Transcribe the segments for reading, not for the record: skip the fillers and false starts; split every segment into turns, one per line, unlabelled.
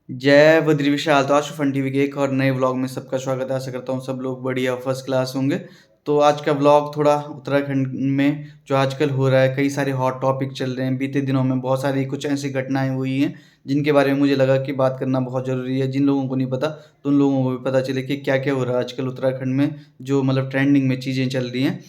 जय बद्री विशाल। तो आशु fun TV के एक और नए व्लॉग में सबका स्वागत है। आशा करता हूँ सब लोग बढ़िया फर्स्ट क्लास होंगे। तो आज का व्लॉग थोड़ा उत्तराखंड में जो आजकल हो रहा है, कई सारे हॉट टॉपिक चल रहे हैं। बीते दिनों में बहुत सारी कुछ ऐसी घटनाएं हुई हैं जिनके बारे में मुझे लगा कि बात करना बहुत ज़रूरी है। जिन लोगों को नहीं पता तो उन लोगों को भी पता चले कि क्या क्या हो रहा है आजकल उत्तराखंड में, जो मतलब ट्रेंडिंग में चीज़ें चल रही हैं।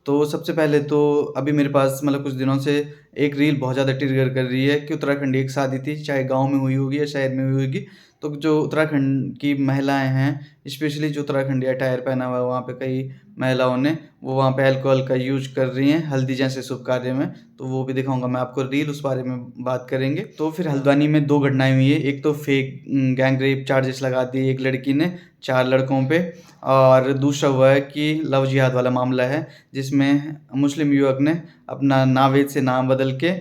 तो सबसे पहले तो अभी मेरे पास मतलब कुछ दिनों से एक रील बहुत ज़्यादा ट्रिगर कर रही है कि उत्तराखंड की एक शादी थी, चाहे गाँव में हुई होगी या शहर में हुई होगी। तो जो उत्तराखंड की महिलाएँ हैं, स्पेशली जो उत्तराखंडी अटायर पहना हुआ है, वहाँ पे कई महिलाओं ने वो वहाँ पे अल्कोहल का यूज़ कर रही हैं हल्दी जैसे शुभ कार्य में। तो वो भी दिखाऊँगा मैं आपको रील, उस बारे में बात करेंगे। तो फिर हल्द्वानी में 2 घटनाएँ हुई हैं। एक तो फेक गैंग रेप चार्जेस लगा दिए एक लड़की ने 4 लड़कों पे, और दूसरा हुआ है कि लव जिहाद वाला मामला है, जिसमें मुस्लिम युवक ने अपना नावेद से नाम बदल के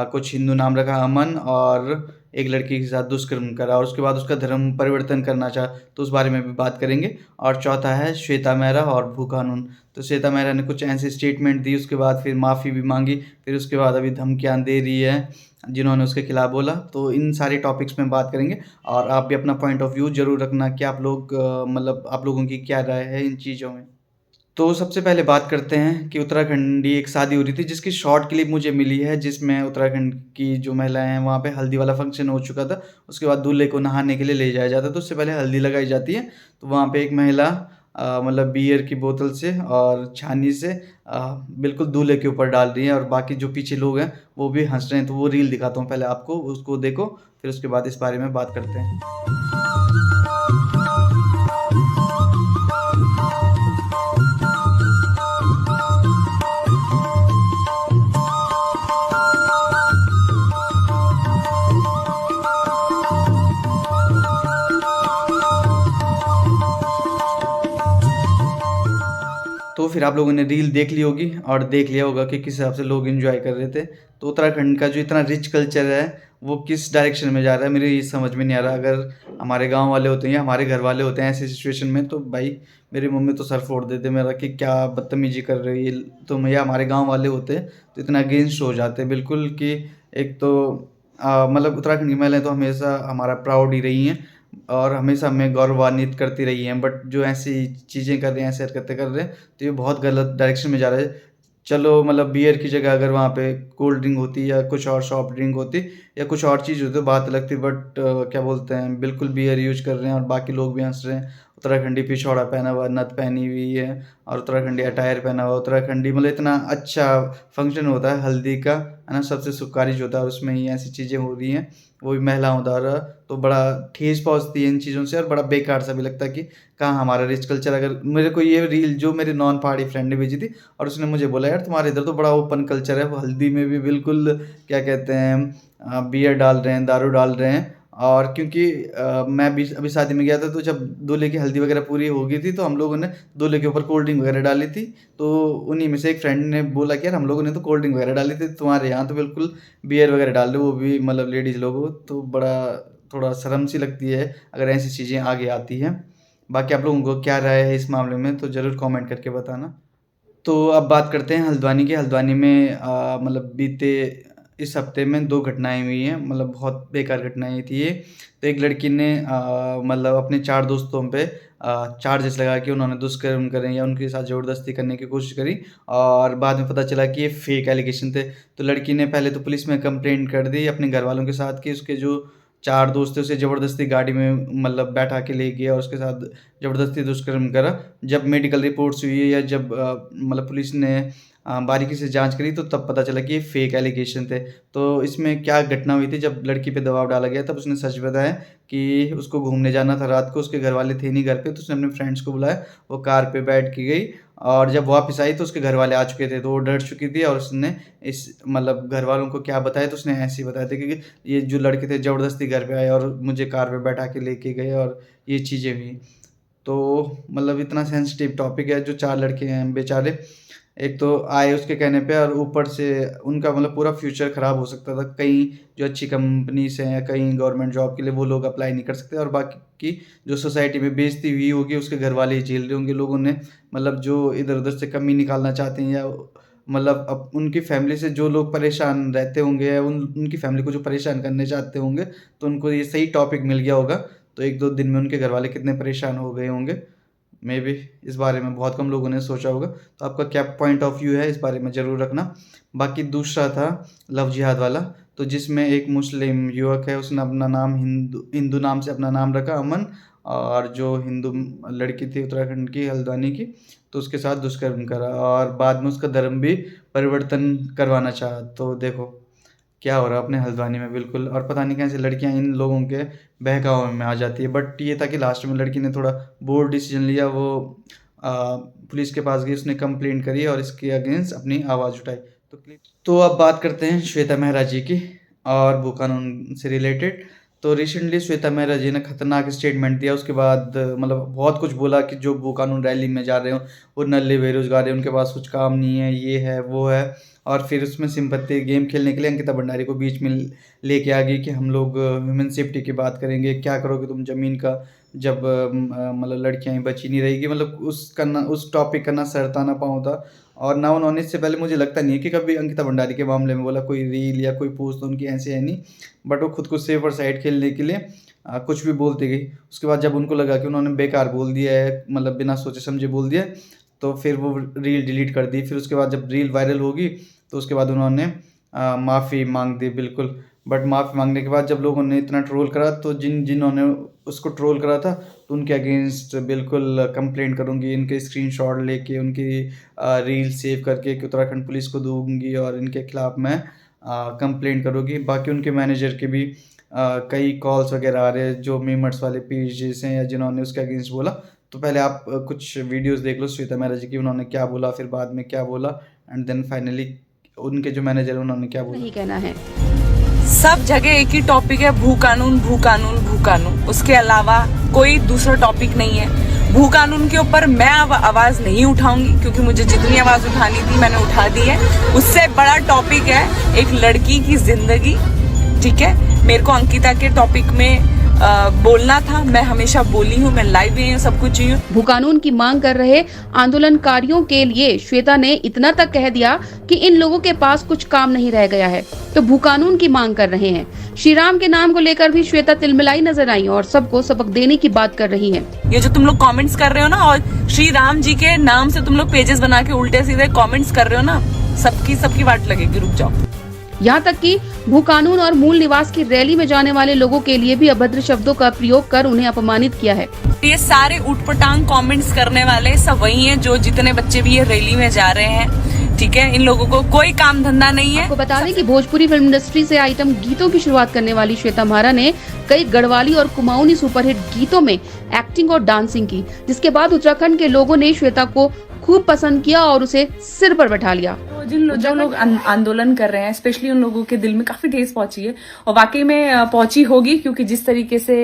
कुछ हिंदू नाम रखा अमन, और एक लड़की के साथ दुष्कर्म करा और उसके बाद उसका धर्म परिवर्तन करना चाहा। तो उस बारे में भी बात करेंगे। और चौथा है श्वेता मेहरा और भू कानून। तो श्वेता मेहरा ने कुछ ऐसी स्टेटमेंट दी, उसके बाद फिर माफ़ी भी मांगी, फिर उसके बाद अभी धमकियाँ दे रही है जिन्होंने उसके खिलाफ बोला। तो इन सारे टॉपिक्स में बात करेंगे और आप भी अपना पॉइंट ऑफ व्यू ज़रूर रखना कि आप लोग मतलब आप लोगों की क्या राय है इन चीज़ों में। तो सबसे पहले बात करते हैं कि उत्तराखंडी एक शादी हो रही थी जिसकी शॉर्ट क्लिप मुझे मिली है, जिसमें उत्तराखंड की जो महिलाएं हैं वहाँ पे हल्दी वाला फंक्शन हो चुका था। उसके बाद दूल्हे को नहाने के लिए ले जाया जाता है, तो उससे पहले हल्दी लगाई जाती है। तो वहाँ पे एक महिला मतलब बियर की बोतल से और छानी से बिल्कुल दूल्हे के ऊपर डाल रही है, और बाकी जो पीछे लोग हैं वो भी हंस रहे हैं। तो वो रील दिखाता हूँ पहले आपको, उसको देखो, फिर उसके बाद इस बारे में बात करते हैं। तो फिर आप लोगों ने रील देख ली होगी और देख लिया होगा कि किस हिसाब से लोग एंजॉय कर रहे थे। तो उत्तराखंड का जो इतना रिच कल्चर है वो किस डायरेक्शन में जा रहा है, मेरे ये समझ में नहीं आ रहा। अगर हमारे गांव वाले होते हैं या हमारे घर वाले होते हैं ऐसी सिचुएशन में, तो भाई मेरी मम्मी तो सर फोड़ देते मेरा कि क्या बदतमीजी कर रही है तुम। या हमारे गाँव वाले होते तो इतना अगेंस्ट हो जाते बिल्कुल कि एक तो मतलब उत्तराखंड की महिलाएं तो हमेशा हमारा प्राउड ही रही हैं और हमेशा हमें गौरवान्वित करती रही हैं। बट जो ऐसी चीज़ें कर रहे हैं, ऐसी हरकतें कर रहे हैं, तो ये बहुत गलत डायरेक्शन में जा रहा है। चलो मतलब बियर की जगह अगर वहाँ पे कोल्ड ड्रिंक होती या कुछ और सॉफ्ट ड्रिंक होती या कुछ और चीज़ होती तो बात अलग थी। बट क्या बोलते हैं, बिल्कुल बियर यूज़ कर रहे हैं और बाकी लोग भी हंस रहे हैं। उत्तराखंडी पिछौड़ा पहना हुआ, नथ पहनी हुई है और उत्तराखंडी अटायर पहना हुआ। उत्तराखंडी मतलब इतना अच्छा फंक्शन होता है हल्दी का, है ना, सबसे शुभ कार्य जो होता है उसमें ही ऐसी चीज़ें हो रही हैं, वो भी महिलाओं द्वारा। तो बड़ा ठेस पहुँचती है इन चीज़ों से और बड़ा बेकार सा भी लगता है कि कहाँ हमारा रिच कल्चर। अगर मेरे को ये रील जो मेरे नॉन पहाड़ी फ्रेंड ने भेजी थी और उसने मुझे बोला यार तुम्हारे इधर तो बड़ा ओपन कल्चर है, वो हल्दी में भी बिल्कुल क्या कहते हैं बियर डाल रहे हैं, दारू डाल रहे हैं। और क्योंकि मैं भी अभी शादी में गया था, तो जब दूल्हे की हल्दी वगैरह पूरी हो गई थी तो हम लोगों ने दूल्हे के ऊपर कोल्ड ड्रिंक वगैरह डाली थी। तो उन्हीं में से एक फ्रेंड ने बोला कि यार हम लोगों ने तो कोल्ड ड्रिंक वगैरह डाली थी, तुम्हारे यहाँ तो बिल्कुल बियर वगैरह डाल रहे हो, वो भी मतलब लेडीज़ लोगों। तो बड़ा थोड़ा शर्म सी लगती है अगर ऐसी चीज़ें आगे आती हैं। बाकी आप लोगों को क्या राय है इस मामले में तो ज़रूर कमेंट करके बताना। तो अब बात करते हैं हल्द्वानी की। हल्द्वानी में मतलब बीते इस हफ्ते में 2 घटनाएँ हुई हैं, मतलब बहुत बेकार घटनाएँ थी ये। तो एक लड़की ने मतलब अपने 4 दोस्तों पे चार्जेस लगा के उन्होंने दुष्कर्म करे या उनके साथ ज़बरदस्ती करने की कोशिश करी, और बाद में पता चला कि ये फेक एलिगेशन थे। तो लड़की ने पहले तो पुलिस में कंप्लेंट कर दी अपने घरवालों के साथ कि उसके जो 4 दोस्त थे उसे ज़बरदस्ती गाड़ी में मतलब बैठा के ले गया और उसके साथ ज़बरदस्ती दुष्कर्म करा। जब मेडिकल रिपोर्ट्स हुई या जब मतलब पुलिस ने बारीकी से जांच करी तो तब पता चला कि ये फेक एलिगेशन थे। तो इसमें क्या घटना हुई थी, जब लड़की पे दबाव डाला गया तब उसने सच बताया कि उसको घूमने जाना था रात को, उसके घरवाले थे नहीं घर पे, तो उसने अपने फ्रेंड्स को बुलाया, वो कार पे बैठ के गई और जब वापस आई तो उसके घरवाले आ चुके थे। तो वो डर चुकी थी और उसने इस मतलब घरवालों को क्या बताया, तो उसने ऐसे ही बताया था कि ये जो लड़के थे ज़बरदस्ती घर पे आए और मुझे कार पे बैठा के लेके गए और ये चीज़ें हुई। तो मतलब इतना सेंसिटिव टॉपिक है। जो 4 लड़के हैं बेचारे, एक तो आए उसके कहने पे और ऊपर से उनका मतलब पूरा फ्यूचर ख़राब हो सकता था। कहीं जो अच्छी कंपनीज़ हैं या कहीं गवर्नमेंट जॉब के लिए वो लोग अप्लाई नहीं कर सकते, और बाकी की जो सोसाइटी में बेइज़्ज़ती हुई होगी उसके घरवाले ही झेल रहे होंगे। लोगों ने मतलब जो इधर-उधर से कमी निकालना चाहते हैं या मतलब अब उनकी फैमिली से जो लोग परेशान रहते होंगे या उनकी फैमिली को जो परेशान करने चाहते होंगे, तो उनको ये सही टॉपिक मिल गया होगा। तो 1-2 दिन में उनके घरवाले कितने परेशान हो गए होंगे, मे बी इस बारे में बहुत कम लोगों ने सोचा होगा। तो आपका क्या पॉइंट ऑफ व्यू है इस बारे में ज़रूर रखना। बाकी दूसरा था लव जिहाद वाला, तो जिसमें एक मुस्लिम युवक है, उसने अपना नाम हिंदू हिंदू नाम से अपना नाम रखा अमन, और जो हिंदू लड़की थी उत्तराखंड की, हल्द्वानी की, तो उसके साथ दुष्कर्म करा और बाद में उसका धर्म भी परिवर्तन करवाना चाहा। तो देखो क्या हो रहा है अपने हल्द्वानी में बिल्कुल, और पता नहीं कैसे लड़कियां इन लोगों के बहकावे में आ जाती है। बट ये था कि लास्ट में लड़की ने थोड़ा बोल्ड डिसीजन लिया, वो पुलिस के पास गई, उसने कंप्लेंट करी और इसके अगेंस्ट अपनी आवाज़ उठाई। तो अब बात करते हैं श्वेता मेहरा जी की और भू कानून से रिलेटेड। तो रिसेंटली श्वेता मेहरा जी ने खतरनाक स्टेटमेंट दिया, उसके बाद मतलब बहुत कुछ बोला कि जो भू कानून रैली में जा रहे हो वो नल्ले बेरोजगार है, उनके पास कुछ काम नहीं है, ये है वो है। और फिर उसमें सिंपत्ति गेम खेलने के लिए अंकिता भंडारी को बीच में लेके आ गई कि हम लोग ह्यूमन सेफ्टी की बात करेंगे, क्या करोगे तुम ज़मीन का जब मतलब लड़कियां ही बची नहीं रहेगी। मतलब उस टॉपिक का ना सरता ना पाँव था, और ना उन्होंने इससे पहले, मुझे लगता नहीं है कि कभी अंकिता भंडारी के मामले में बोला कोई रील या कोई पोस्ट तो उनकी ऐसी है नहीं। बट वो खुद को सेफ और साइड खेलने के लिए कुछ भी बोलती गई। उसके बाद जब उनको लगा कि उन्होंने बेकार बोल दिया है, मतलब बिना सोचे समझे बोल दिया, तो फिर वो रील डिलीट कर दी। फिर उसके बाद जब रील वायरल होगी तो उसके बाद उन्होंने माफ़ी मांग दी बिल्कुल। बट माफ़ी मांगने के बाद जब लोगों ने इतना ट्रोल करा, तो जिन्होंने उसको ट्रोल करा था, तो उनके अगेंस्ट बिल्कुल कंप्लेंट करूँगी, इनके स्क्रीनशॉट लेके उनकी रील सेव करके कि उत्तराखंड पुलिस को दूंगी और इनके खिलाफ़ मैं कंप्लेंट करूँगी। बाकी उनके मैनेजर के भी कई कॉल्स वगैरह आ रहे हैं, जो मीमर्स वाले पेजेस हैं या जिन्होंने उसके अगेंस्ट बोला। तो पहले आप कुछ वीडियोस देख लो श्वेता मेहरा जी की, उन्होंने क्या बोला, फिर बाद में क्या बोला, एंड देन फाइनली उनके जो मैनेजर है उन्होंने क्या बोला।
नहीं कहना है,
सब जगह एक ही टॉपिक है, भू कानून भू कानून भू कानून। उसके अलावा कोई दूसरा टॉपिक नहीं है। भू कानून के ऊपर मैं अब आवाज नहीं उठाऊंगी, क्योंकि मुझे जितनी आवाज उठानी थी मैंने उठा दी है। उससे बड़ा टॉपिक है एक लड़की की जिंदगी, ठीक है। मेरे को अंकिता के टॉपिक में बोलना था, मैं हमेशा बोली हूँ, मैं लाइव ही हूँ, सब कुछ ही हूँ।
भू कानून की मांग कर रहे आंदोलनकारियों के लिए श्वेता ने इतना तक कह दिया कि इन लोगों के पास कुछ काम नहीं रह गया है, तो भू कानून की मांग कर रहे हैं। श्री राम के नाम को लेकर भी श्वेता तिलमिलाई नजर आई और सबको सबक देने की बात कर रही है।
ये जो तुम लोग कमेंट्स कर रहे हो ना, और श्री राम जी के नाम से तुम लोग पेजेस बना के उल्टे सीधे कमेंट्स कर रहे हो ना, सबकी वाट लगेगी, रुक जाओ।
यहाँ तक कि भू कानून और मूल निवास की रैली में जाने वाले लोगों के लिए भी अभद्र शब्दों का प्रयोग कर उन्हें अपमानित किया है।
ये सारे उटपटांग कमेंट्स करने वाले सब वही हैं, जो जितने बच्चे भी ये रैली में जा रहे हैं, ठीक है। इन लोगों को कोई काम धंधा नहीं है।
आपको बता दें कि भोजपुरी फिल्म इंडस्ट्री से आइटम गीतों की शुरुआत करने वाली श्वेता मेहरा ने कई गढ़वाली और कुमाऊनी सुपरहिट गीतों में एक्टिंग और डांसिंग की, जिसके बाद उत्तराखंड के लोगों ने श्वेता को खूब पसंद किया और उसे सिर पर बैठा लिया।
जो लोग आंदोलन कर रहे हैं, स्पेशली उन लोगों के दिल में काफी ठेस पहुंची है, और वाकई में पहुंची होगी, क्योंकि जिस तरीके से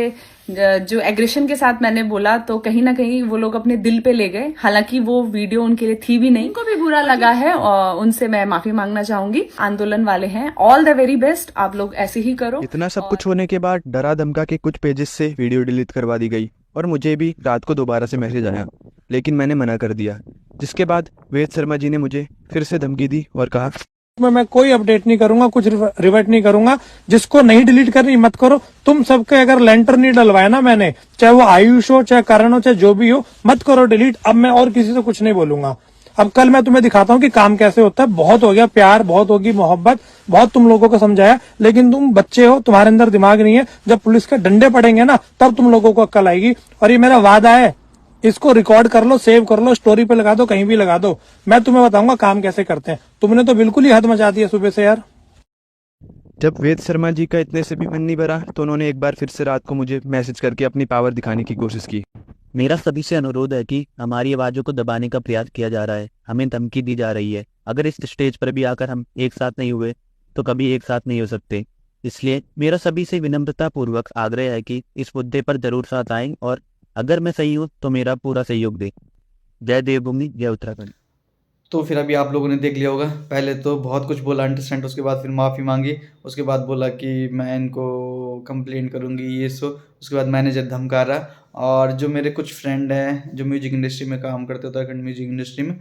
जो एग्रेशन के साथ मैंने बोला, तो कहीं ना कहीं वो लोग अपने दिल पे ले गए। हालांकि वो वीडियो उनके लिए थी भी नहीं, उनको भी बुरा लगा है और उनसे मैं माफी मांगना चाहूंगी। आंदोलन वाले हैं, ऑल द वेरी बेस्ट, आप लोग ऐसे ही करो।
इतना सब कुछ होने के बाद डरा धमका के कुछ पेजेस से वीडियो डिलीट करवा दी गई, और मुझे भी रात को दोबारा से मैसेज आया, लेकिन मैंने मना कर दिया। जिसके बाद वेद शर्मा जी ने मुझे फिर से धमकी दी और कहा,
मैं कोई अपडेट नहीं करूंगा, कुछ रिवर्ट नहीं करूंगा। जिसको नहीं डिलीट करनी मत करो। तुम सबके अगर लेंटर नहीं डलवाया ना मैंने, चाहे वो आयुष हो, चाहे करण हो, चाहे जो भी हो, मत करो डिलीट। अब मैं और किसी से कुछ नहीं बोलूंगा। अब कल मैं तुम्हें दिखाता हूँ कि काम कैसे होता है। बहुत हो गया प्यार, बहुत होगी मोहब्बत, बहुत तुम लोगों को समझाया, लेकिन तुम बच्चे हो, तुम्हारे अंदर दिमाग नहीं है। जब पुलिस के डंडे पड़ेंगे ना, तब तुम लोगों को अक्ल आएगी। और ये मेरा वादा है, इसको रिकॉर्ड कर लो, सेव कर लो, स्टोरी पे लगा दो, कहीं भी लगा दो। मैं तुम्हें बताऊंगा काम कैसे करते हैं। तुमने तो बिल्कुल ही हद मचा दी है सुबह से यार।
जब वेद शर्मा जी का इतने से भी मन नहीं भरा, तो उन्होंने एक बार फिर से रात को मुझे मैसेज करके अपनी पावर दिखाने की कोशिश की।
मेरा सभी से अनुरोध है कि हमारी आवाज़ों को दबाने का प्रयास किया जा रहा है, हमें धमकी दी जा रही है। अगर इस स्टेज पर भी आकर हम एक साथ नहीं हुए, तो कभी एक साथ नहीं हो सकते। इसलिए मेरा सभी से विनम्रता पूर्वक आग्रह है कि इस मुद्दे पर जरूर साथ आएं, और अगर मैं सही हूँ तो मेरा पूरा सहयोग दें। जय देवभूमि, जय उत्तराखंड।
तो फिर अभी आप लोगों ने देख लिया होगा, पहले तो बहुत कुछ बोला अंडरस्टैंड, उसके बाद फिर माफ़ी मांगी, उसके बाद बोला कि मैं इनको कंप्लेंट करूँगी, ये सो। उसके बाद मैनेजर धमका रहा। और जो मेरे कुछ फ्रेंड हैं जो म्यूजिक इंडस्ट्री में काम करते हैं, उत्तराखंड म्यूजिक इंडस्ट्री में,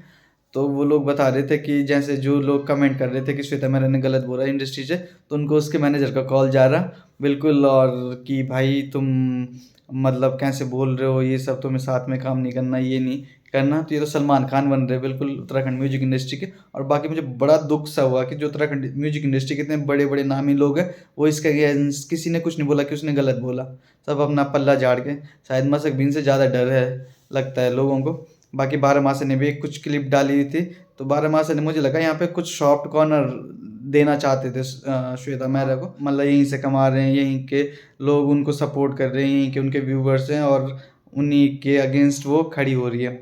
तो वो लोग बता रहे थे कि जैसे जो लोग कमेंट कर रहे थे कि श्वेता मेहरा ने गलत बोला इंडस्ट्री से, तो उनको उसके मैनेजर का कॉल जा रहा बिल्कुल, और कि भाई तुम मतलब कैसे बोल रहे हो, ये सब तुम्हें साथ में काम नहीं करना, ये नहीं करना। तो ये तो सलमान खान बन रहे बिल्कुल उत्तराखंड म्यूजिक इंडस्ट्री के। और बाकी मुझे बड़ा दुख सा हुआ कि जो उत्तराखंड म्यूजिक इंडस्ट्री के इतने बड़े बड़े नामी लोग हैं, वो इसके अगेंस्ट किसी ने कुछ नहीं बोला कि उसने गलत बोला। सब अपना पल्ला झाड़ के, शायद मसक बिन से ज़्यादा डर है लगता है लोगों को। बाकी बारहमासा ने भी कुछ क्लिप डाली थी, तो बारहमासा ने मुझे लगा यहाँ पे कुछ सॉफ्ट कॉर्नर देना चाहते थे श्वेता मेहरा को, मतलब यहीं से कमा रहे हैं, यहीं के लोग उनको सपोर्ट कर रहे हैं, यहीं के उनके व्यूवर्स हैं और उन्हीं के अगेंस्ट वो खड़ी हो रही है।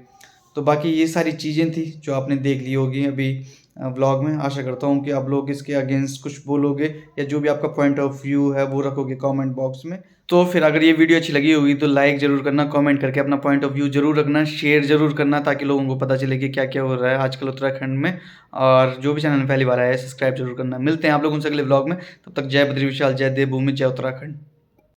तो बाकी ये सारी चीज़ें थी जो आपने देख ली होगी अभी व्लॉग में। आशा करता हूँ कि आप लोग इसके अगेंस्ट कुछ बोलोगे या जो भी आपका पॉइंट ऑफ व्यू है वो रखोगे कमेंट बॉक्स में। तो फिर अगर ये वीडियो अच्छी लगी होगी तो लाइक ज़रूर करना, कमेंट करके अपना पॉइंट ऑफ व्यू ज़रूर रखना, शेयर ज़रूर करना ताकि लोगों को पता चले कि क्या क्या हो रहा है आजकल उत्तराखंड में। और जो भी चैनल में पहली बार आया है सब्सक्राइब जरूर करना। मिलते हैं आप लोगों से अगले व्लॉग में, तब तक जय बद्री विशाल, जय देवभूमि, जय उत्तराखंड।